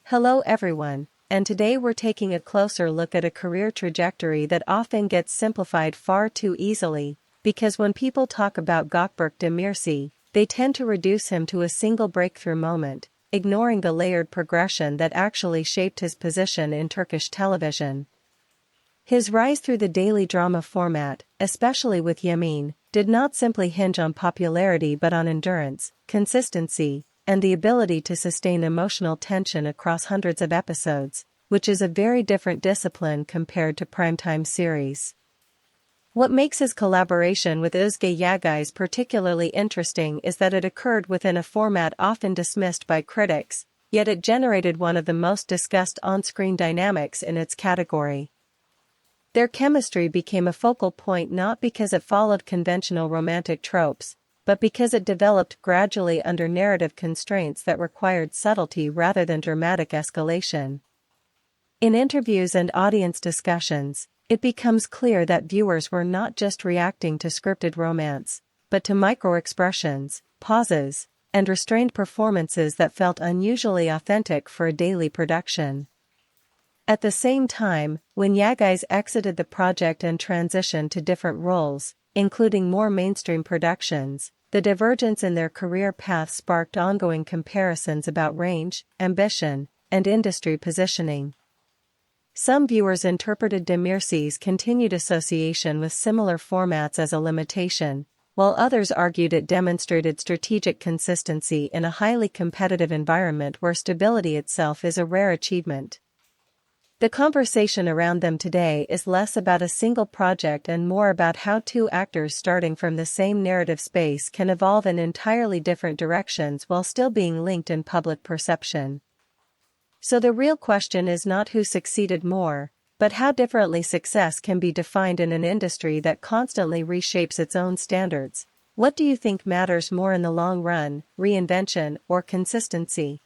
Hello everyone, and today we're taking a closer look at a career trajectory that often gets simplified far too easily, because when people talk about Gökberk Demirci, they tend to reduce him to a single breakthrough moment, ignoring the layered progression that actually shaped his position in Turkish television. His rise through the daily drama format, especially with Yemin, did not simply hinge on popularity but on endurance, consistency, and the ability to sustain emotional tension across hundreds of episodes, which is a very different discipline compared to primetime series. What makes his collaboration with Özge Yagay particularly interesting is that it occurred within a format often dismissed by critics, yet it generated one of the most discussed on-screen dynamics in its category. Their chemistry became a focal point not because it followed conventional romantic tropes, but because it developed gradually under narrative constraints that required subtlety rather than dramatic escalation. In interviews and audience discussions, it becomes clear that viewers were not just reacting to scripted romance, but to micro-expressions, pauses, and restrained performances that felt unusually authentic for a daily production. At the same time, when Yagay exited the project and transitioned to different roles, including more mainstream productions, the divergence in their career paths sparked ongoing comparisons about range, ambition, and industry positioning. Some viewers interpreted Demirci's continued association with similar formats as a limitation, while others argued it demonstrated strategic consistency in a highly competitive environment where stability itself is a rare achievement. The conversation around them today is less about a single project and more about how two actors starting from the same narrative space can evolve in entirely different directions while still being linked in public perception. So the real question is not who succeeded more, but how differently success can be defined in an industry that constantly reshapes its own standards. What do you think matters more in the long run, reinvention or consistency?